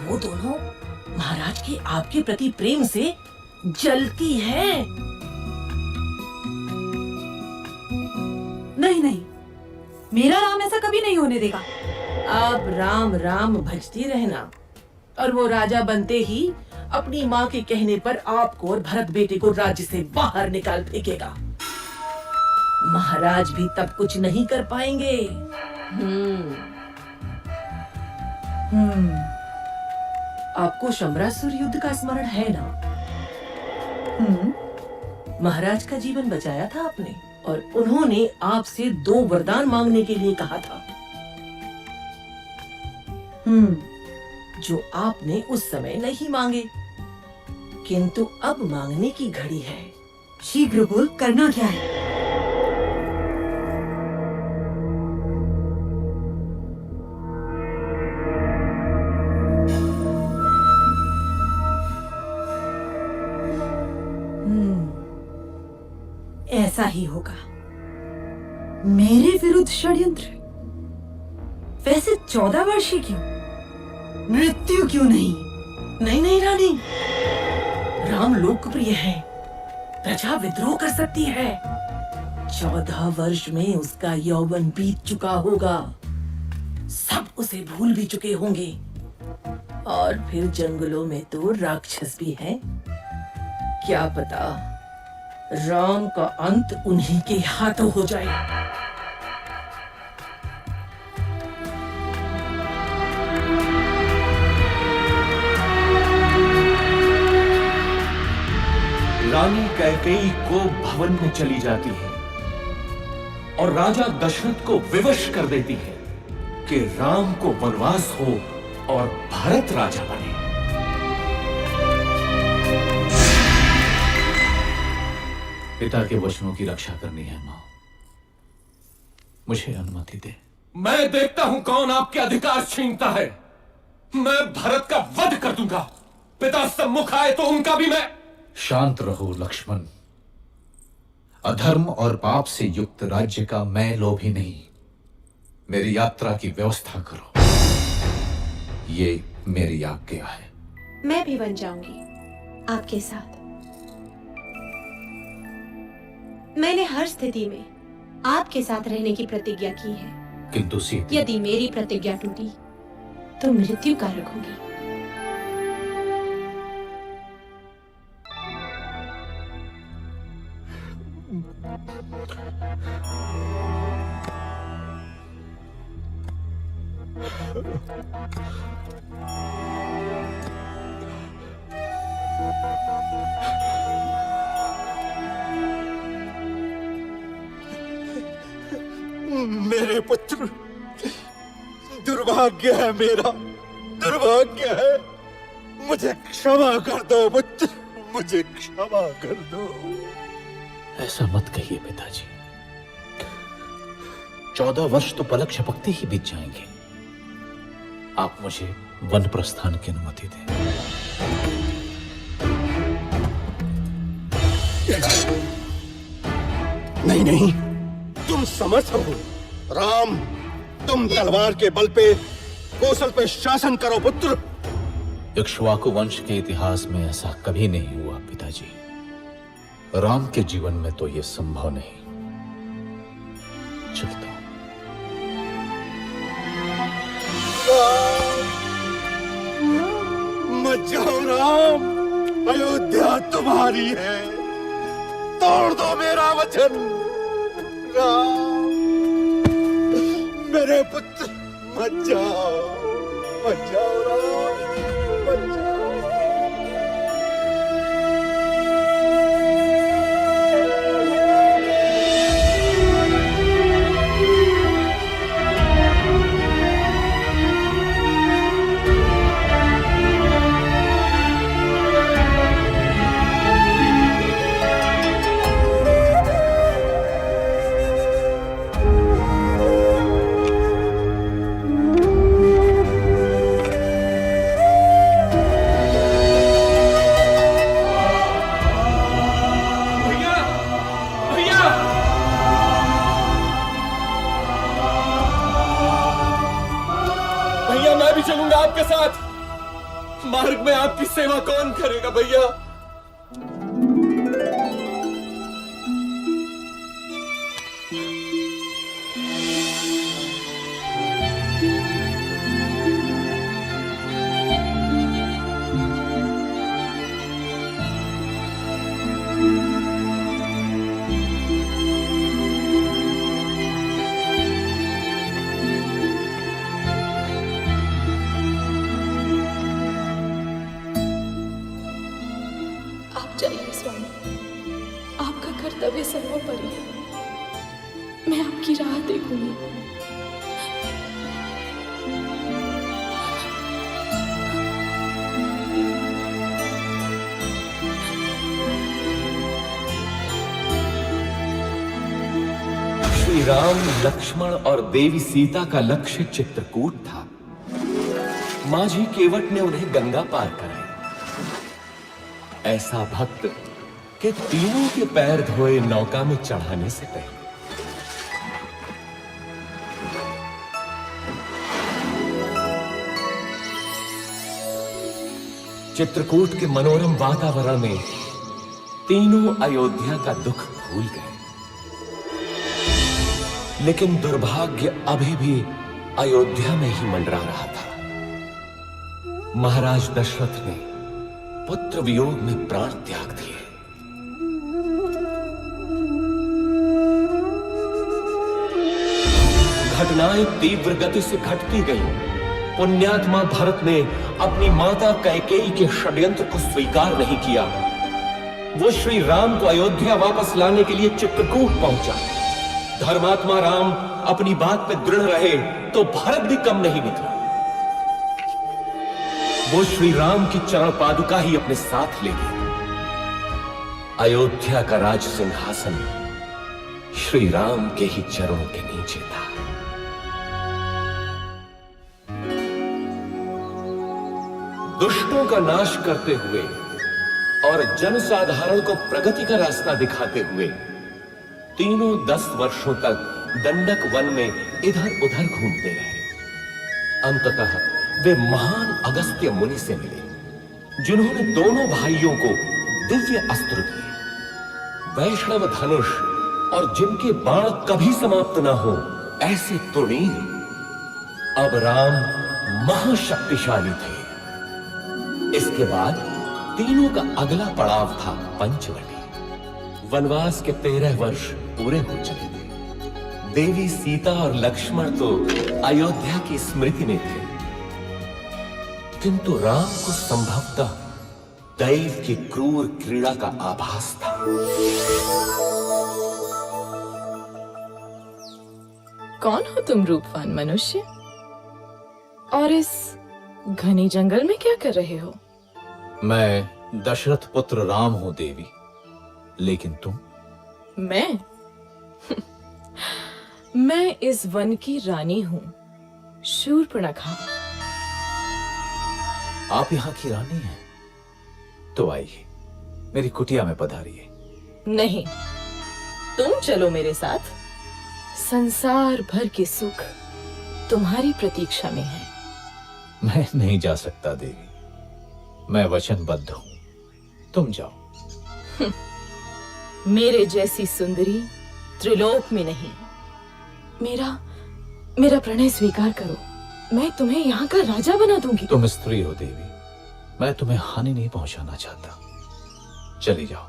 वो दोनों महाराज के आपके प्रति प्रेम से जलती है। नहीं नहीं, मेरा राम ऐसा कभी नहीं होने देगा। आप राम राम भजती रहना और वो राजा बनते ही अपनी माँ के कहने पर आपको और भरत बेटे को राज्य से बाहर निकाल फेंकेगा। महाराज भी तब कुछ नहीं कर पाएंगे। आपको शंबरासुर युद्ध का स्मरण है ना? महाराज का जीवन बचाया था आपने और उन्होंने आपसे 2 वरदान मांगने के लिए कहा था, जो आपने उस समय नहीं मांगे, किंतु अब मांगने की घड़ी है। शीघ्र बोल, करना क्या है? ऐसा ही होगा। मेरे विरुद्ध षड्यंत्र? वैसे 14 वर्षीय क्यों? मृत्यु क्यों नहीं? नहीं नहीं रानी, राम लोकप्रिय है, प्रजा विद्रोह कर सकती है। 14 वर्ष में उसका यौवन बीत चुका होगा, सब उसे भूल भी चुके होंगे। और फिर जंगलों में तो राक्षस भी हैं। क्या पता राम का अंत उन्हीं के हाथों हो जाए। रानी कैकेयी को भवन में चली जाती है और राजा दशरथ को विवश कर देती है कि राम को वनवास हो और भरत राजा बने। पिता के वचनों की रक्षा करनी है मां, मुझे अनुमति दे। मैं देखता हूं कौन आपके अधिकार छीनता है। मैं भरत का वध कर दूंगा। पिता सम्मुख आए तो उनका भी मैं। शांत रहो लक्ष्मण, अधर्म और पाप से युक्त राज्य का मैं लोभी नहीं। मेरी यात्रा की व्यवस्था करो, ये मेरी आज्ञा है। मैं भी बन जाऊंगी आपके साथ। मैंने हर स्थिति में आपके साथ रहने की प्रतिज्ञा की है, किंतु सीता, यदि मेरी प्रतिज्ञा टूटी तो मृत्यु कारक होगी। मेरे पुत्र, दुर्भाग्य है मेरा, दुर्भाग्य है। मुझे क्षमा कर दो पुत्र, मुझे क्षमा कर दो। ऐसा मत कहिए पिताजी। 14 वर्ष तो पलक झपकते ही बीत जाएंगे। आप मुझे वन प्रस्थान की अनुमति दें। नहीं नहीं, तुम समर्थ हो। राम, तुम तलवार के बल पे कौशल पे शासन करो पुत्र। इक्ष्वाकु वंश के इतिहास में ऐसा कभी नहीं हुआ पिताजी। राम के जीवन में तो यह संभव नहीं। चलता हूं। मत जाओ राम, अयोध्या तुम्हारी है। तोड़ दो मेरा वचन राम। मेरे पुत्र, मत जाओ, मत जाओ राम, मत जाओ। चलूंगा आपके साथ। मार्ग में आपकी सेवा कौन करेगा भैया? जाइए स्वामी, आपका कर्तव्य सर्वोपरि है। मैं आपकी राह देखूंगी। श्री राम, लक्ष्मण और देवी सीता का लक्ष्य चित्रकूट था। माझी केवट ने उन्हें गंगा पार कराई। ऐसा भक्त कि तीनों के पैर धोए नौका में चढ़ाने से पहले चित्रकूट के मनोरम वातावरण में तीनों अयोध्या का दुख भूल गए। लेकिन दुर्भाग्य अभी भी अयोध्या में ही मंडरा रहा था। महाराज दशरथ ने पुत्र वियोग में प्राण त्याग दिए। घटनाएं तीव्र गति से घटती गईं। पुण्यात्मा भरत ने अपनी माता कैकेयी के षड्यंत्र को स्वीकार नहीं किया। वो श्री राम को अयोध्या वापस लाने के लिए चित्रकूट पहुंचा। धर्मात्मा राम अपनी बात पे दृढ़ रहे तो भरत भी कम नहीं निकला। वो श्री राम की चरण पादुका ही अपने साथ ले गए। अयोध्या का राज सिंहासन श्री राम के ही चरणों के नीचे था। दुष्टों का नाश करते हुए और जनसाधारण को प्रगति का रास्ता दिखाते हुए तीनों 10 वर्षों तक दंडक वन में इधर उधर घूमते रहे। अंततः वे महान अगस्त्य मुनि से मिले, जिन्होंने दोनों भाइयों को दिव्य अस्त्र दिए। वैष्णव धनुष और जिनके बाण कभी समाप्त ना हो ऐसे तुणीर। अब राम महाशक्तिशाली थे। इसके बाद तीनों का अगला पड़ाव था पंचवटी। वनवास के 13 वर्ष पूरे हो चले थे। देवी सीता और लक्ष्मण तो अयोध्या की स्मृति में थे, किंतु राम को संभवतः दैव की क्रूर क्रीड़ा का आभास था। कौन हो तुम रूपवान मनुष्य? और इस घने जंगल में क्या कर रहे हो? मैं दशरथ पुत्र राम हूं देवी, लेकिन तुम? मैं मैं इस वन की रानी हूं, शूर्पणखा। आप यहाँ की रानी हैं? तो आइए, मेरी कुटिया में पधारिए। नहीं, तुम चलो मेरे साथ। संसार भर के सुख तुम्हारी प्रतीक्षा में है। मैं नहीं जा सकता देवी, मैं वचनबद्ध हूं। तुम जाओ। मेरे जैसी सुंदरी त्रिलोक में नहीं। मेरा प्रणय स्वीकार करो। मैं तुम्हें यहाँ का राजा बना दूंगी। तुम स्त्री हो देवी, मैं तुम्हें हानि नहीं पहुंचाना चाहता। चली जाओ।